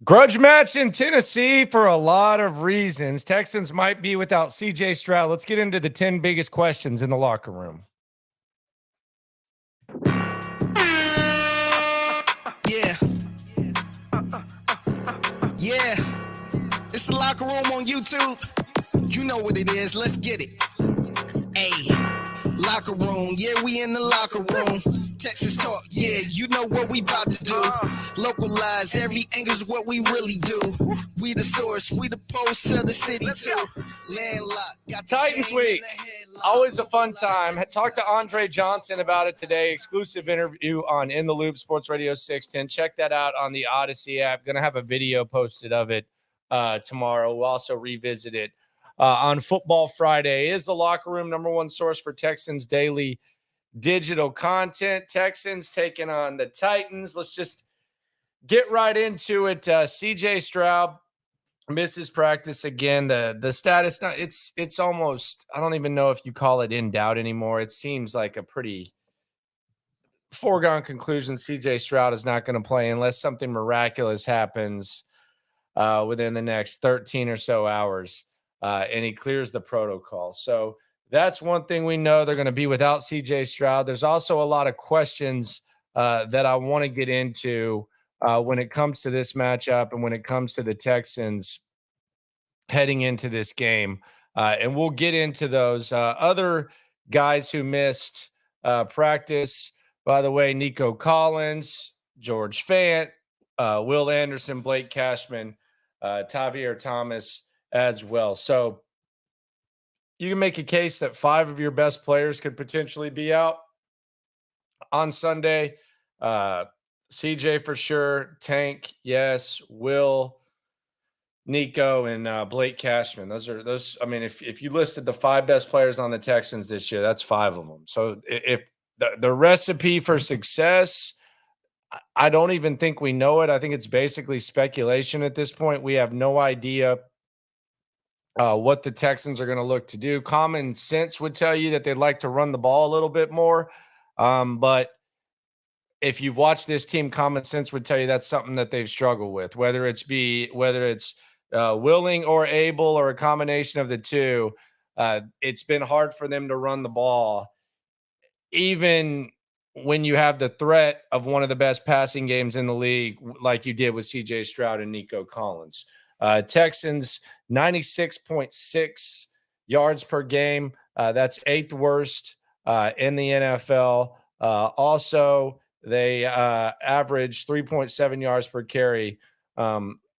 Grudge match in Tennessee for a lot of reasons. Texans might be without CJ Stroud. Let's get into the 10 biggest questions in the locker room. Yeah. Yeah. It's the locker room on YouTube. You know what it is. Let's get it. Hey. Locker room. Yeah, we in the locker room. Texas talk. Yeah, you know what we about to do. Localize every angle's what we really do. We the source. We the pulse of the city too. Landlocked. Got the Titans game week. in the headlock. Always a fun time. Talked to Andre Johnson about it today. Exclusive interview on In the Loop Sports Radio 610. Check that out on the Odyssey app. Going to have a video posted of it tomorrow. We'll also revisit it on Football Friday. Is the locker room number one source for Texans daily digital content. Texans taking on the Titans. Let's just get right into it. CJ Stroud misses practice again. The status, it's almost, I don't even know if you call it in doubt anymore. It seems like a pretty foregone conclusion. CJ Stroud is not going to play unless something miraculous happens within the next 13 or so hours, and he clears the protocol. So that's one thing we know. They're going to be without CJ Stroud. There's also a lot of questions that I want to get into when it comes to this matchup and when it comes to the Texans heading into this game. And we'll get into those other guys who missed practice. By the way, Nico Collins, George Fant, Will Anderson, Blake Cashman, Tavier Thomas as well. So you can make a case that 5 of your best players could potentially be out on Sunday. CJ for sure, Tank, yes, Will, Nico, and Blake Cashman. Those. I mean, if you listed the 5 best players on the Texans this year, that's 5 of them. So if the recipe for success, I don't even think we know it. I think it's basically speculation at this point. We have no idea what the Texans are going to look to do. Common sense would tell you that they'd like to run the ball a little bit more. But if you've watched this team, common sense would tell you that's something that they've struggled with, whether it's willing or able or a combination of the two. It's been hard for them to run the ball, even when you have the threat of one of the best passing games in the league, like you did with CJ Stroud and Nico Collins. Texans, 96.6 yards per game. That's 8th worst in the NFL. Also, they average 3.7 yards per carry,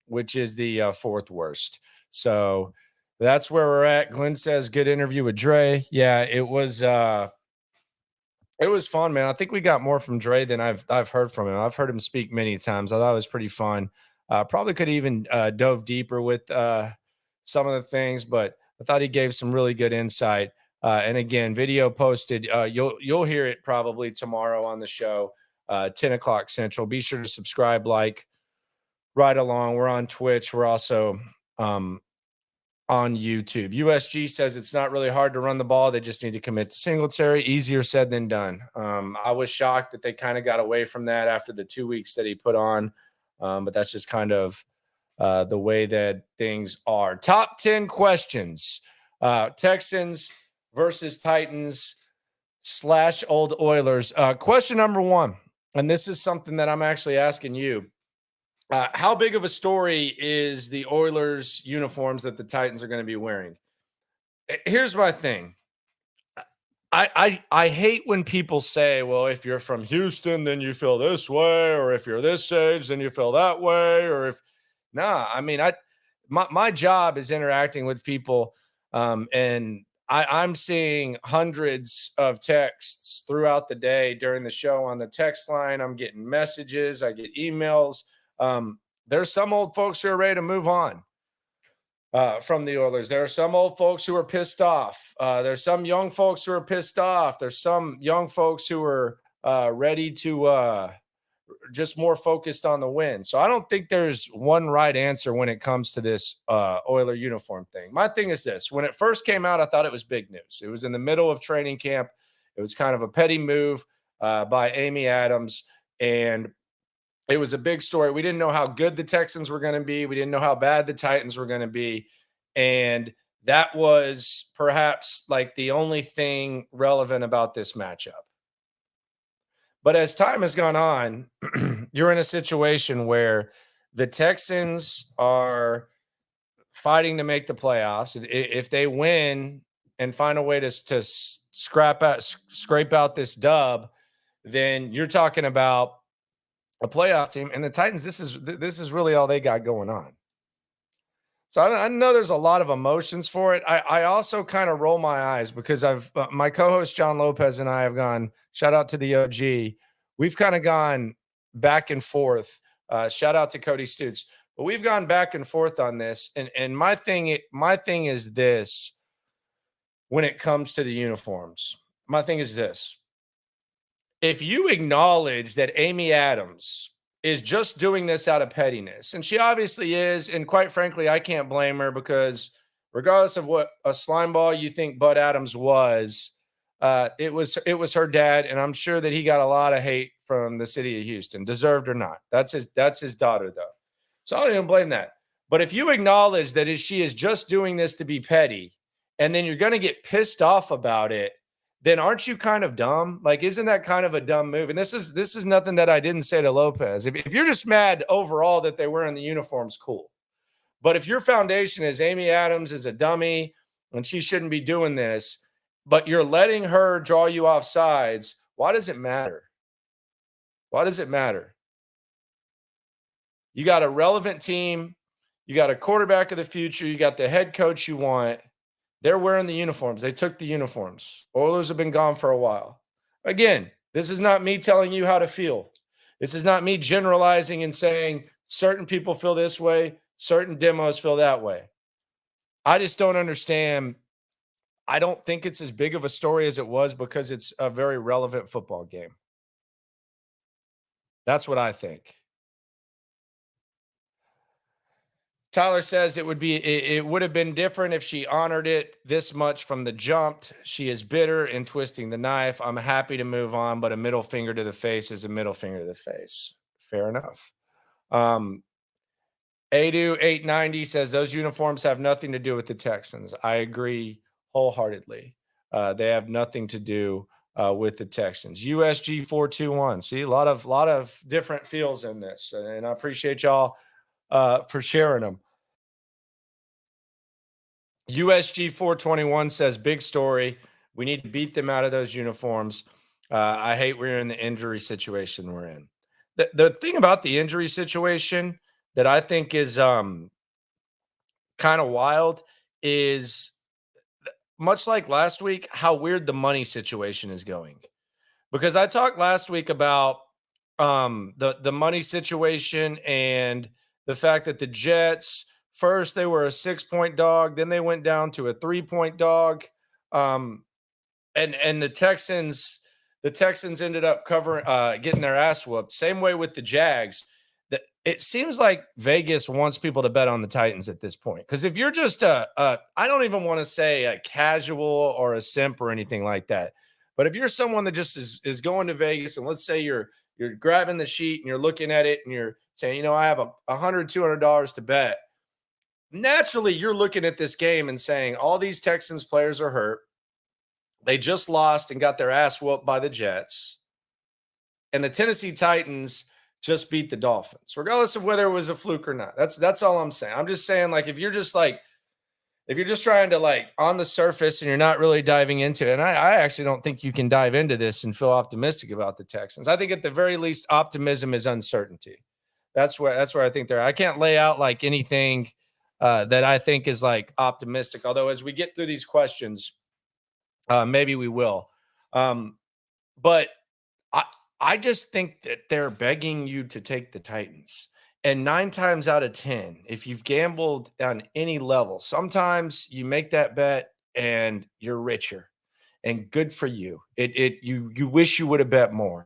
which is the 4th worst. So that's where we're at. Glenn says, good interview with Dre. Yeah, it was fun, man. I think we got more from Dre than I've heard from him. I've heard him speak many times. I thought it was pretty fun. Probably could even dove deeper with some of the things, but I thought he gave some really good insight. And again, video posted. You'll hear it probably tomorrow on the show, 10 o'clock Central. Be sure to subscribe, like, right along. We're on Twitch. We're also on YouTube. USG says it's not really hard to run the ball. They just need to commit to Singletary. Easier said than done. I was shocked that they kind of got away from that after the 2 weeks that he put on. But that's just kind of the way that things are. Top 10 questions. Texans versus Titans / old Oilers. Question number 1, and this is something that I'm actually asking you. How big of a story is the Oilers uniforms that the Titans are going to be wearing? Here's my thing. I hate when people say, well, if you're from Houston, then you feel this way, or if you're this age, then you feel that way, or if I mean, my job is interacting with people, and I'm seeing hundreds of texts throughout the day during the show on the text line. I'm getting messages, I get emails. There's some old folks who are ready to move on from the Oilers. There are some old folks who are pissed off. There's some young folks who are pissed off. There's some young folks who are ready to just more focused on the win. So I don't think there's one right answer when it comes to this Oiler uniform thing. My thing is this. When it first came out, I thought it was big news. It was in the middle of training camp. It was kind of a petty move by Amy Adams. And It was a big story. We didn't know how good the Texans were going to be. We didn't know how bad the Titans were going to be. And that was perhaps like the only thing relevant about this matchup. But as time has gone on, you're in a situation where the Texans are fighting to make the playoffs. If they win and find a way to scrape out this dub, then you're talking about a playoff team. And the Titans, this is really all they got going on. So I know there's a lot of emotions for it. I also kind of roll my eyes because my co-host John Lopez and I have gone, shout out to the OG. We've kind of gone back and forth. Shout out to Cody Stutes. But we've gone back and forth on this. And my thing is this when it comes to the uniforms. My thing is this. If you acknowledge that Amy Adams is just doing this out of pettiness, and she obviously is, and quite frankly, I can't blame her because regardless of what a slimeball you think Bud Adams was, it was her dad, and I'm sure that he got a lot of hate from the city of Houston, deserved or not. That's his daughter, though. So I don't even blame that. But if you acknowledge that she is just doing this to be petty, and then you're going to get pissed off about it, then aren't you kind of dumb? Like, isn't that kind of a dumb move? And this is nothing that I didn't say to Lopez. If you're just mad overall that they're wearing the uniforms, cool. But if your foundation is Amy Adams is a dummy and she shouldn't be doing this, but you're letting her draw you off sides, why does it matter? Why does it matter? You got a relevant team. You got a quarterback of the future. You got the head coach you want. They're wearing the uniforms. They took the uniforms. Oilers have been gone for a while. Again, this is not me telling you how to feel. This is not me generalizing and saying certain people feel this way, certain demos feel that way. I just don't understand. I don't think it's as big of a story as it was because it's a very relevant football game. That's what I think. Tyler says it would have been different if she honored it this much from the jump. She is bitter and twisting the knife. I'm happy to move on, but a middle finger to the face is a middle finger to the face. Fair enough. Adu890 says those uniforms have nothing to do with the Texans. I agree wholeheartedly. They have nothing to do with the Texans. USG421. See, a lot of different feels in this, and I appreciate y'all for sharing them. USG 421 says, big story. We need to beat them out of those uniforms. I hate we're in the injury situation we're in. The thing about the injury situation that I think is kind of wild is much like last week, how weird the money situation is going. Because I talked last week about the money situation and the fact that the Jets – first, they were a 6-point dog. Then they went down to a 3-point dog. And the Texans ended up getting their ass whooped. Same way with the Jags. It seems like Vegas wants people to bet on the Titans at this point. Because if you're just I don't even want to say a casual or a simp or anything like that. But if you're someone that just is going to Vegas, and let's say you're grabbing the sheet and you're looking at it and you're saying, I have $100, $200 to bet. Naturally, you're looking at this game and saying all these Texans players are hurt. They just lost and got their ass whooped by the Jets. And the Tennessee Titans just beat the Dolphins, regardless of whether it was a fluke or not. That's all I'm saying. I'm just saying, like, if you're just trying to, like, on the surface and you're not really diving into it, and I actually don't think you can dive into this and feel optimistic about the Texans. I think at the very least, optimism is uncertainty. That's where I think I can't lay out like anything that I think is like optimistic. Although as we get through these questions, maybe we will. But I just think that they're begging you to take the Titans. And 9 times out of 10, if you've gambled on any level, sometimes you make that bet and you're richer. And good for you. You wish you would have bet more.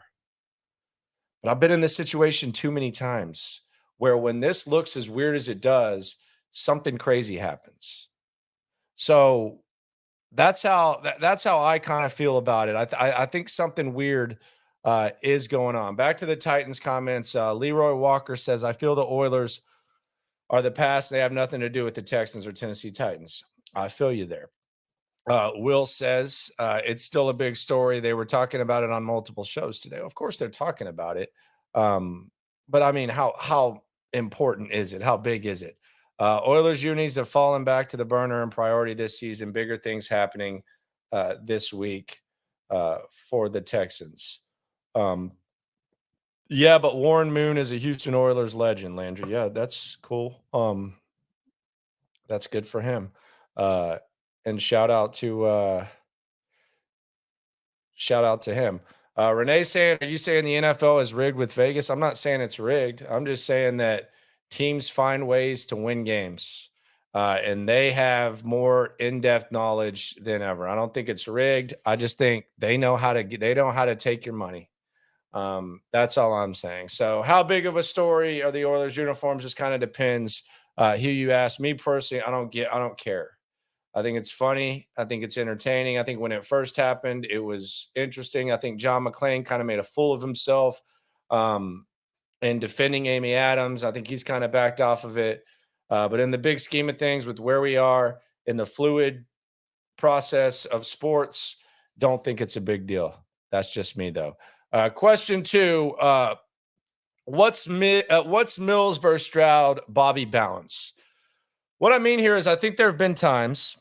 But I've been in this situation too many times where when this looks as weird as it does, something crazy happens. So that's how I kind of feel about it. I think something weird is going on. Back to the Titans comments. Leroy Walker says, I feel the Oilers are the past. They have nothing to do with the Texans or Tennessee Titans. I feel you there. Will says it's still a big story. They were talking about it on multiple shows today. Of course, they're talking about it. But I mean, how important is it? How big is it? Oilers unis have fallen back to the burner and priority this season. Bigger things happening this week for the Texans. Yeah, but Warren Moon is a Houston Oilers legend, Landry. Yeah, that's cool. That's good for him. And shout out to him. Renee saying, are you saying the NFL is rigged with Vegas? I'm not saying it's rigged. I'm just saying that teams find ways to win games. And they have more in-depth knowledge than ever. I don't think it's rigged. I just think they know how to take your money. That's all I'm saying. So how big of a story are the Oilers uniforms? Just kind of depends who you ask. Me personally, I don't care. I think it's funny. I think it's entertaining. I think when it first happened, it was interesting. I think John McClain kind of made a fool of himself in defending Amy Adams. I think he's kind of backed off of it. But in the big scheme of things, with where we are in the fluid process of sports, don't think it's a big deal. That's just me, though. Question 2, what's Mills versus Stroud, Bobby balance? What I mean here is I think there have been times,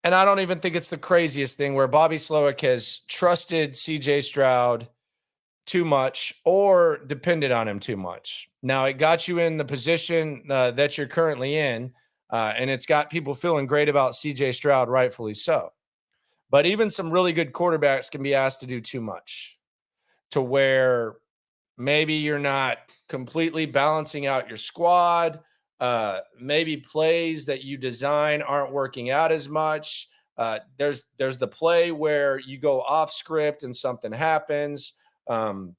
and I don't even think it's the craziest thing, where Bobby Slowick has trusted CJ Stroud too much or depended on him too much. Now, it got you in the position that you're currently in, and it's got people feeling great about CJ Stroud, rightfully so. But even some really good quarterbacks can be asked to do too much, to where maybe you're not completely balancing out your squad. Maybe plays that you design aren't working out as much. There's the play where you go off script and something happens. And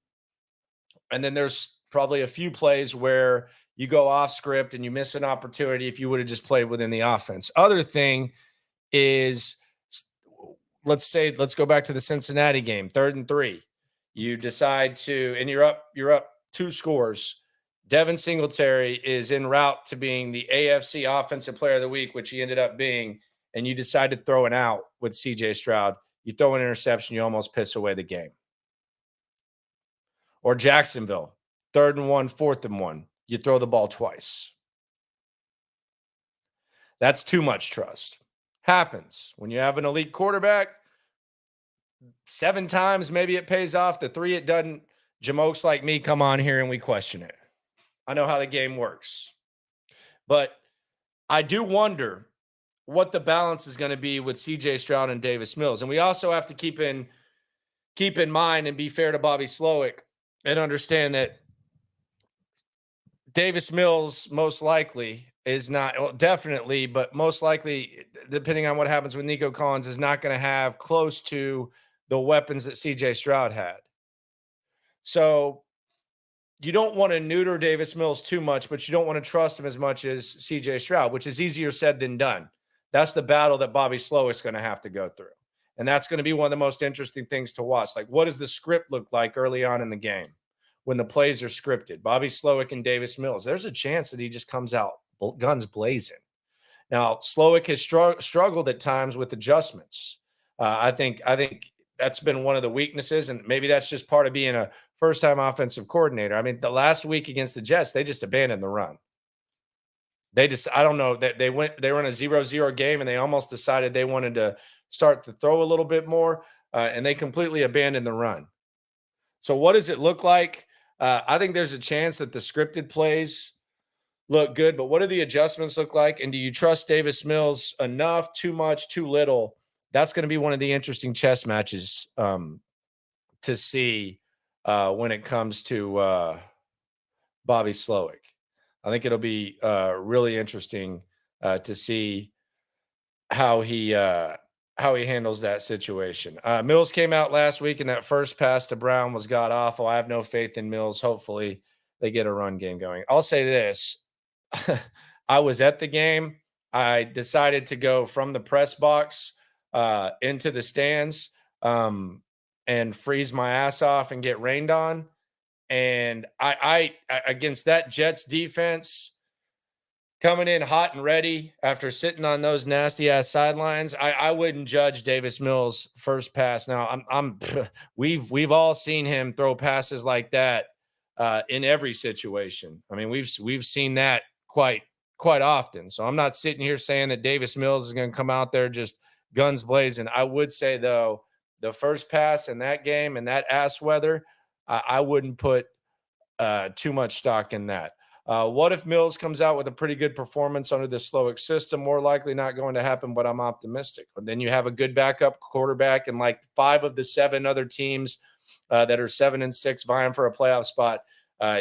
then there's probably a few plays where you go off script and you miss an opportunity if you would have just played within the offense. Other thing is, let's go back to the Cincinnati game, 3rd and 3. You decide to, and you're up 2 scores. Devin Singletary is en route to being the AFC Offensive Player of the Week, which he ended up being, and you decide to throw it out with CJ Stroud. You throw an interception, you almost piss away the game. Or Jacksonville, 3rd and 1, 4th and 1. You throw the ball twice. That's too much trust. Happens. When you have an elite quarterback, 7 times maybe it pays off. The 3 it doesn't. Jamokes like me come on here and we question it. I know how the game works. But I do wonder what the balance is going to be with CJ Stroud and Davis Mills. And we also have to keep in mind and be fair to Bobby Slowick and understand that Davis Mills most likely is not, well, definitely, but most likely, depending on what happens with Nico Collins, is not going to have close to the weapons that CJ Stroud had. So you don't want to neuter Davis Mills too much, but you don't want to trust him as much as CJ Stroud, which is easier said than done. That's the battle that Bobby Slowick's going to have to go through. And that's going to be one of the most interesting things to watch. Like, what does the script look like early on in the game when the plays are scripted? Bobby Slowick and Davis Mills, there's a chance that he just comes out guns blazing. Now, Slowick has struggled at times with adjustments. I think that's been one of the weaknesses, and maybe that's just part of being a first-time offensive coordinator. I mean, the last week against the Jets, they just abandoned the run. I don't know, they were in a 0-0 game, and they almost decided they wanted to start to throw a little bit more, and they completely abandoned the run. So what does it look like? I think there's a chance that the scripted plays look good, but what do the adjustments look like? And do you trust Davis Mills enough, too much, too little? That's going to be one of the interesting chess matches to see when it comes to Bobby Slowick. I think it'll be really interesting to see how he handles that situation. Mills came out last week, and that first pass to Brown was god awful. I have no faith in Mills. Hopefully, they get a run game going. I'll say this: I was at the game. I decided to go from the press box into the stands. and freeze my ass off and get rained on. And I against that Jets defense coming in hot and ready after sitting on those nasty ass sidelines, I wouldn't judge Davis Mills' first pass. Now we've all seen him throw passes like that in every situation. I mean, we've seen that quite often. So I'm not sitting here saying that Davis Mills is going to come out there just guns blazing. I would say though, the first pass in that game and that ass weather, I wouldn't put too much stock in that. What if Mills comes out with a pretty good performance under the Slowick system? More likely not going to happen, but I'm optimistic. But then you have a good backup quarterback, and like 5 of the 7 other teams that are 7-6 vying for a playoff spot,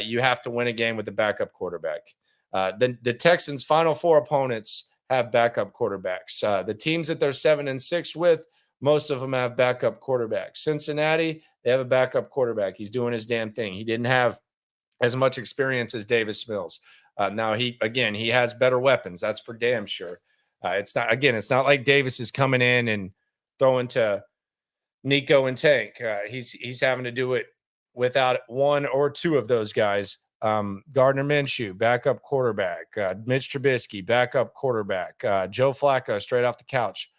you have to win a game with the backup quarterback. The Texans' final 4 opponents have backup quarterbacks. The teams that they're 7-6 with, most of them have backup quarterbacks. Cincinnati, they have a backup quarterback. He's doing his damn thing. He didn't have as much experience as Davis Mills. Now he has better weapons. That's for damn sure. It's not like Davis is coming in and throwing to Nico and Tank. He's having to do it without 1 or 2 of those guys. Gardner Minshew, backup quarterback. Mitch Trubisky, backup quarterback. Joe Flacco, straight off the couch,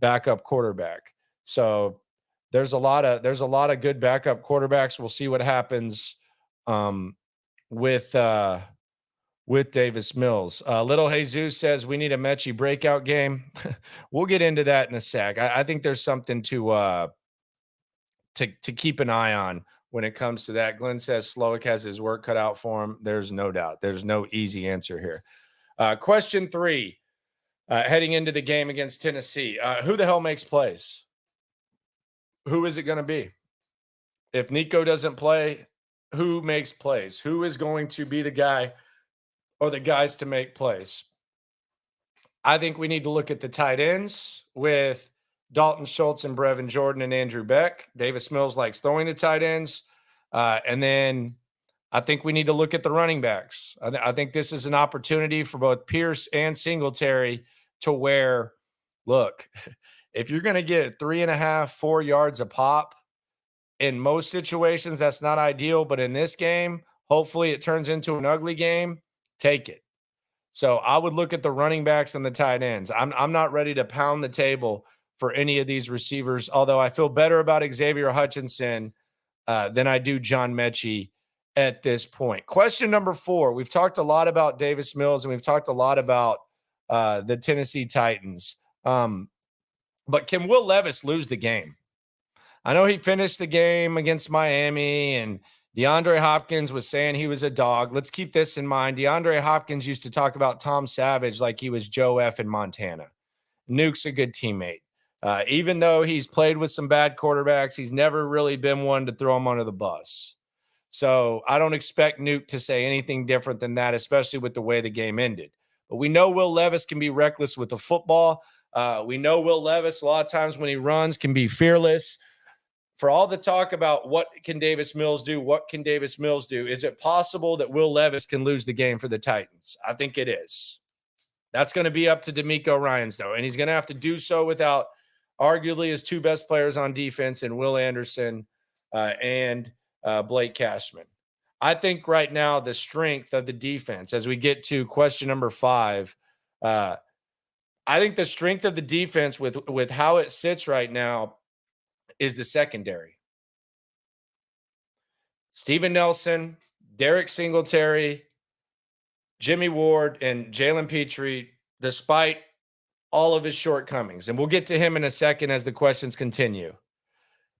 backup quarterback. So there's a lot of good backup quarterbacks. We'll see what happens with Davis Mills. Little Jesus says we need a Mechie breakout game. We'll get into that in a sec. I think there's something to keep an eye on when it comes to that. Glenn says Slowick has his work cut out for him. There's no doubt. There's no easy answer here. Question 3, heading into the game against Tennessee. Who the hell makes plays? Who is it going to be? If Nico doesn't play, who makes plays? Who is going to be the guy or the guys to make plays? I think we need to look at the tight ends with Dalton Schultz and Brevin Jordan and Andrew Beck. Davis Mills likes throwing to tight ends. And then I think we need to look at the running backs. I think this is an opportunity for both Pierce and Singletary to where, look, if you're going to get 3.5, 4 yards a pop, in most situations, that's not ideal, but in this game, hopefully it turns into an ugly game. Take it. So I would look at the running backs and the tight ends. I'm not ready to pound the table for any of these receivers, although I feel better about Xavier Hutchinson than I do John Mechie at this point. Question number 4. We've talked a lot about Davis Mills, and we've talked a lot about the Tennessee Titans. But can Will Levis lose the game? I know he finished the game against Miami, and DeAndre Hopkins was saying he was a dog. Let's keep this in mind. DeAndre Hopkins used to talk about Tom Savage like he was Joe F. in Montana. Nuke's a good teammate. Even though he's played with some bad quarterbacks, he's never really been one to throw him under the bus. So I don't expect Nuke to say anything different than that, especially with the way the game ended. But we know Will Levis can be reckless with the football. We know Will Levis, a lot of times when he runs, can be fearless. For all the talk about what can Davis Mills do, is it possible that Will Levis can lose the game for the Titans? I think it is. That's going to be up to DeMeco Ryans, though, and he's going to have to do so without arguably his 2 best players on defense in Will Anderson and Blake Cashman. I think right now the strength of the defense, as we get to question number 5, I think the strength of the defense with how it sits right now is the secondary. Steven Nelson, Derek Singletary, Jimmy Ward, and Jalen Petrie, despite all of his shortcomings. And we'll get to him in a second as the questions continue.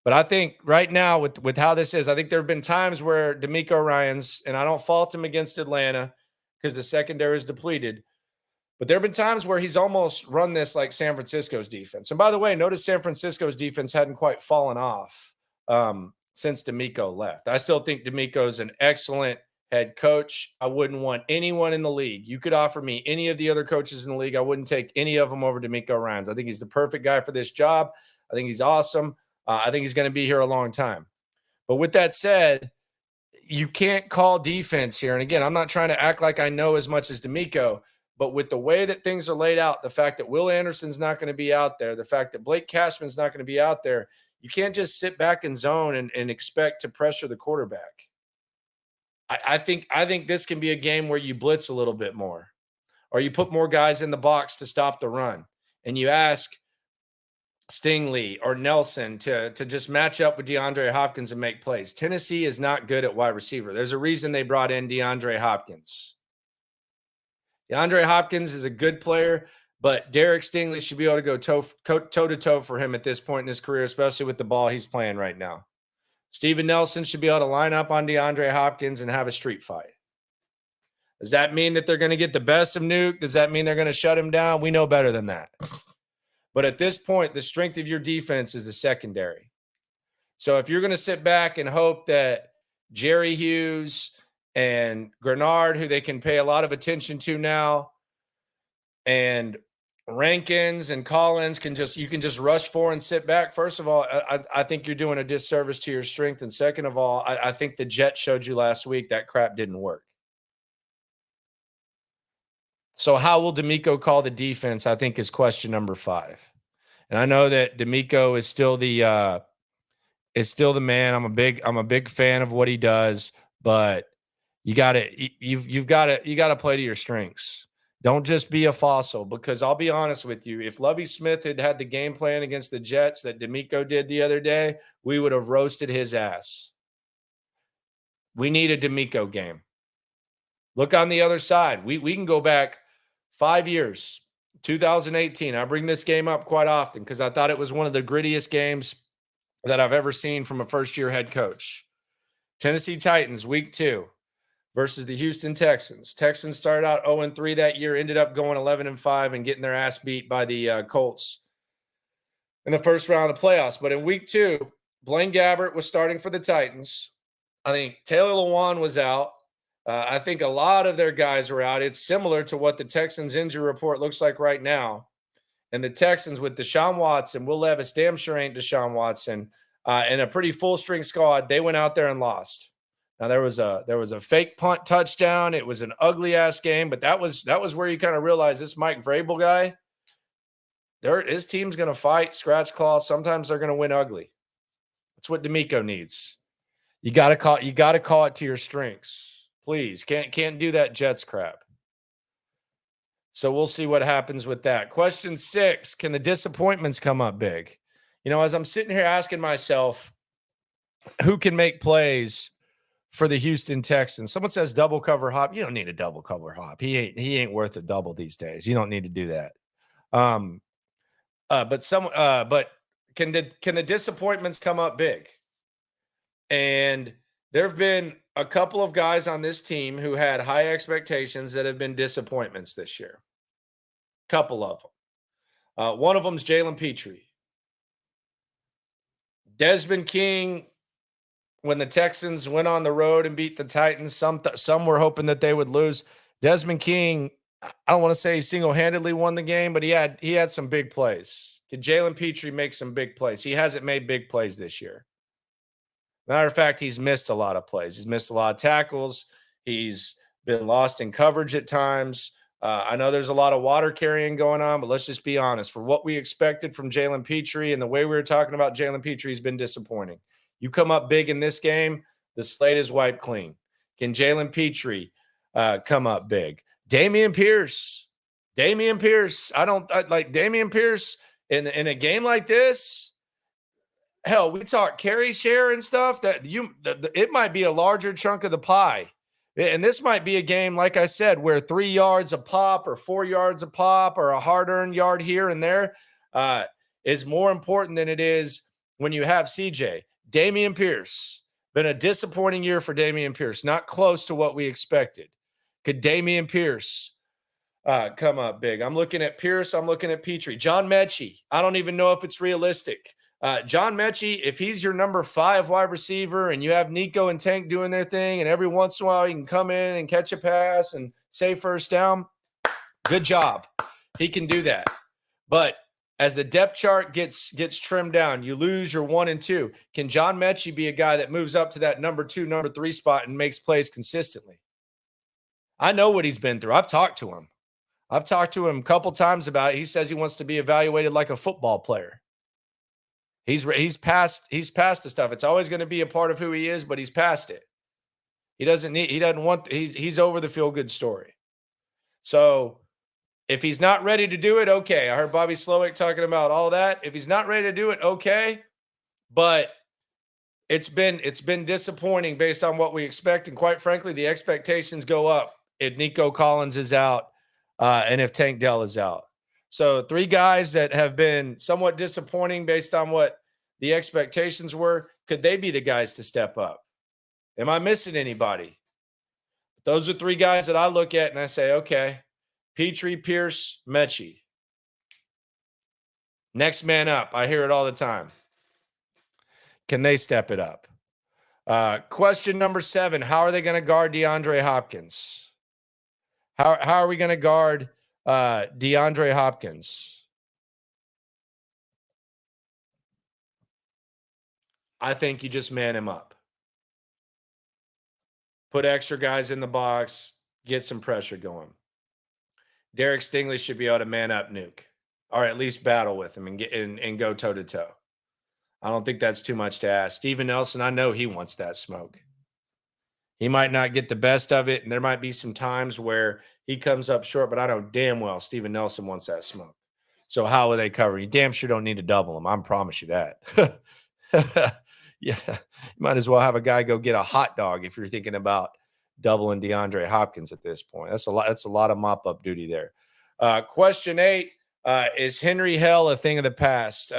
But I think right now with how this is, I think there have been times where DeMeco Ryans, and I don't fault him against Atlanta because the secondary is depleted, but there have been times where he's almost run this like San Francisco's defense. And by the way, notice San Francisco's defense hadn't quite fallen off since DeMeco left. I still think DeMeco's an excellent head coach. I wouldn't want anyone in the league. You could offer me any of the other coaches in the league. I wouldn't take any of them over DeMeco Ryans. I think he's the perfect guy for this job. I think he's awesome. I think he's going to be here a long time. But with that said, you can't call defense here. And again, I'm not trying to act like I know as much as DeMeco, but with the way that things are laid out, the fact that Will Anderson's not going to be out there, the fact that Blake Cashman's not going to be out there, You can't just sit back in zone and expect to pressure the quarterback. I think this can be a game where you blitz a little bit more, or you put more guys in the box to stop the run, and you ask Stingley or Nelson to just match up with DeAndre Hopkins and make plays. Tennessee is not good at wide receiver. There's a reason they brought in DeAndre Hopkins. DeAndre Hopkins is a good player, but Derek Stingley should be able to go toe-to-toe for him at this point in his career, especially with the ball he's playing right now. Steven Nelson should be able to line up on DeAndre Hopkins and have a street fight. Does that mean that they're going to get the best of Nuke? Does that mean they're going to shut him down? We know better than that. But at this point, the strength of your defense is the secondary. So if you're going to sit back and hope that Jerry Hughes and Grenard, who they can pay a lot of attention to now, and Rankins and Collins you can just rush for and sit back. First of all, I think you're doing a disservice to your strength. And second of all, I think the Jets showed you last week that crap didn't work. So how will D'Amico call the defense, I think, is question number 5. And I know that D'Amico is still the man. I'm a big fan of what he does, but you've got to play to your strengths. Don't just be a fossil, because I'll be honest with you, if Lovie Smith had the game plan against the Jets that D'Amico did the other day, we would have roasted his ass. We need a D'Amico game. Look on the other side. We can go back 5 years, 2018. I bring this game up quite often because I thought it was one of the grittiest games that I've ever seen from a first-year head coach. Tennessee Titans, week 2 versus the Houston Texans. Texans started out 0-3 that year, ended up going 11-5 and getting their ass beat by the Colts in the first round of the playoffs. But in week 2, Blaine Gabbert was starting for the Titans. I think Taylor Lewan was out. I think a lot of their guys were out. It's similar to what the Texans injury report looks like right now. And the Texans with Deshaun Watson, Will Levis, damn sure ain't Deshaun Watson, and a pretty full string squad, they went out there and lost. Now there was a fake punt touchdown. It was an ugly ass game, but that was where you kind of realize this Mike Vrabel guy, his team's going to fight, scratch claw. Sometimes they're going to win ugly. That's what D'Amico needs. You got to call it to your strengths. Please, can't do that Jets crap. So we'll see what happens with that. Question 6, can the disappointments come up big? As I'm sitting here asking myself, who can make plays for the Houston Texans? Someone says double cover Hop. You don't need a double cover Hop. He ain't worth a double these days. You don't need to do that. But can the disappointments come up big? And there have been a couple of guys on this team who had high expectations that have been disappointments this year. Couple of them. One of them is Jalen Petrie. Desmond King, when the Texans went on the road and beat the Titans, some were hoping that they would lose. Desmond King, I don't want to say he single-handedly won the game, but he had some big plays. Did Jalen Petrie make some big plays? He hasn't made big plays this year. Matter of fact, he's missed a lot of plays. He's missed a lot of tackles. He's been lost in coverage at times. I know there's a lot of water carrying going on, but let's just be honest. For what we expected from Jalen Petrie and the way we were talking about Jalen Petrie has been disappointing. You come up big in this game, the slate is wiped clean. Can Jalen Petrie come up big? Dameon Pierce. I like Dameon Pierce in a game like this. Hell, we talk carry share and stuff that it might be a larger chunk of the pie. And this might be a game, like I said, where 3 yards a pop or 4 yards a pop or a hard-earned yard here and there is more important than it is when you have CJ. Dameon Pierce, been a disappointing year for Dameon Pierce, not close to what we expected. Could Dameon Pierce come up big? I'm looking at Pierce. I'm looking at Petrie. John Mechie, I don't even know if it's realistic. John Mechie, if he's your number 5 wide receiver and you have Nico and Tank doing their thing, and every once in a while he can come in and catch a pass and say first down, good job. He can do that. But as the depth chart gets trimmed down, you lose your 1 and 2. Can John Mechie be a guy that moves up to that number 2, number 3 spot and makes plays consistently? I know what he's been through. I've talked to him a couple times about it. He says he wants to be evaluated like a football player. He's past the stuff. It's always going to be a part of who he is, but he's past it. He's over the feel good story. So if he's not ready to do it, okay. I heard Bobby Slowick talking about all that. If he's not ready to do it, okay. But it's been disappointing based on what we expect. And quite frankly, the expectations go up if Nico Collins is out and if Tank Dell is out. So 3 guys that have been somewhat disappointing based on what the expectations were. Could they be the guys to step up? Am I missing anybody? Those are 3 guys that I look at and I say, okay, Petrie, Pierce, Mechie. Next man up. I hear it all the time. Can they step it up? Question number 7. How are they going to guard DeAndre Hopkins? How are we going to guard DeAndre Hopkins? I think you just man him up. Put extra guys in the box, get some pressure going. Derek Stingley should be able to man up Nuke, or at least battle with him and go toe-to-toe. I don't think that's too much to ask. Steven Nelson, I know he wants that smoke. He might not get the best of it, and there might be some times where he comes up short, but I know damn well Steven Nelson wants that smoke. So how will they cover? You damn sure don't need to double him. I promise you that. Yeah, you might as well have a guy go get a hot dog if you're thinking about doubling DeAndre Hopkins at this point. That's a lot. That's a lot of mop-up duty there. Question 8, is Henry Hell a thing of the past?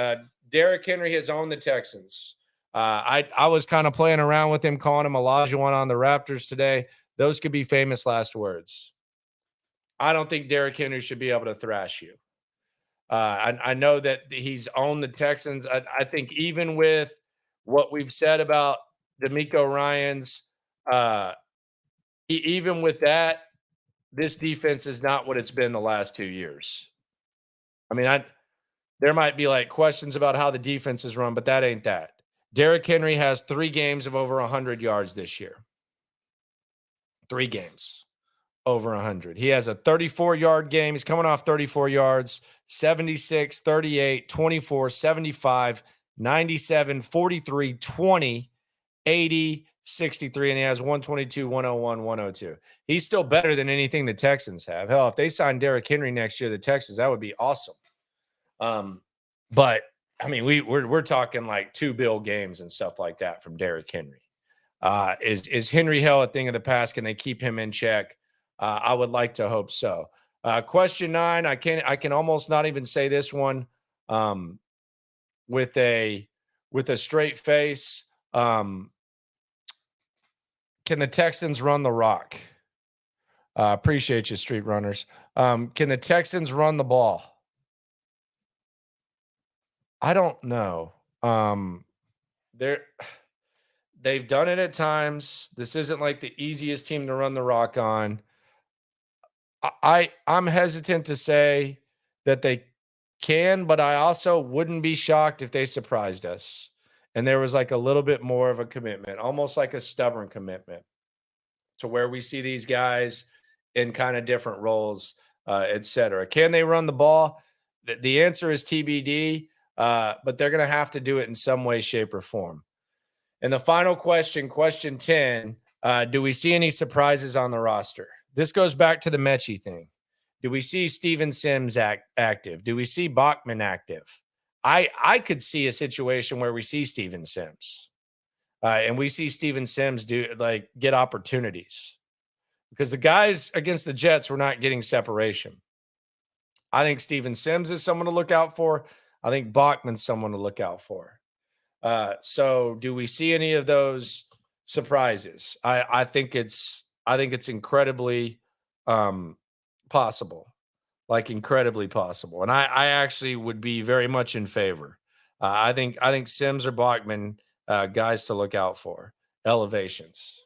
Derrick Henry has owned the Texans. I was kind of playing around with him, calling him Olajuwon on the Raptors today. Those could be famous last words. I don't think Derrick Henry should be able to thrash you. I know that he's owned the Texans. I think even with what we've said about DeMeco Ryans, even with that, this defense is not what it's been the last 2 years. I mean, there might be like questions about how the defense is run, but that ain't that. Derrick Henry has 3 games of over 100 yards this year. 3 games over 100. He has a 34-yard game. He's coming off 34 yards, 76, 38, 24, 75, 97, 43, 20, 80, 63, and he has 122, 101, 102. He's still better than anything the Texans have. Hell, if they sign Derrick Henry next year, the Texans, that would be awesome. But I mean, we're talking like 2 bill games and stuff like that from Derrick Henry. Is Henry Hell a thing of the past? Can they keep him in check? I would like to hope so. Question 9. I can almost not even say this one with a straight face. Can the Texans run the rock? Appreciate you, Street Runners. Can the Texans run the ball? I don't know. They've done it at times. This isn't like the easiest team to run the rock on. I'm hesitant to say that they can, but I also wouldn't be shocked if they surprised us. And there was like a little bit more of a commitment, almost like a stubborn commitment to where we see these guys in kind of different roles, et cetera. Can they run the ball? The answer is TBD, but they're going to have to do it in some way, shape, or form. And the final question, question 10, do we see any surprises on the roster? This goes back to the Mechie thing. Do we see Steven Sims active? Do we see Bachman active? I could see a situation where we see Steven Sims and we see Steven Sims get opportunities because the guys against the Jets were not getting separation. I think Steven Sims is someone to look out for. I think Bachman's someone to look out for. So do we see any of those surprises? I think it's incredibly possible. Like incredibly possible. And I actually would be very much in favor. I think Sims or Bachman, guys to look out for. Elevations.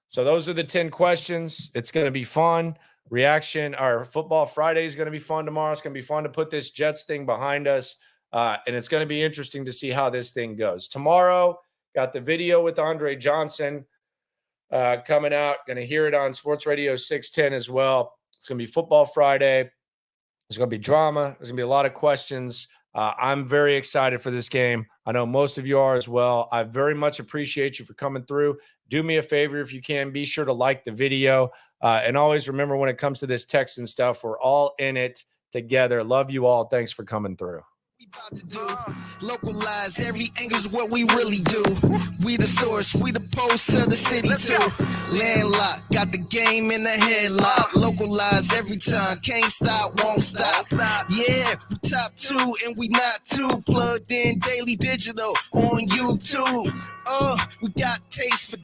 So those are the 10 questions. It's going to be fun. Our Football Friday is going to be fun tomorrow. It's going to be fun to put this Jets thing behind us. And it's going to be interesting to see how this thing goes. Tomorrow, got the video with Andre Johnson coming out. Going to hear it on Sports Radio 610 as well. It's going to be Football Friday. There's going to be drama. There's going to be a lot of questions I'm very excited for this game. I know most of you are as well. I very much appreciate you for coming through. Do me a favor if you can. Be sure to like the video. And always remember, when it comes to this Texan stuff, we're all in it together. Love you all. Thanks for coming through. About to do. Localize every angle's what we really do. We the source, we the pulse of the city too. Landlocked, got the game in the headlock. Localize every time, can't stop, won't stop. Yeah, we top 2 and we not too. Plugged in daily digital on YouTube. We got taste for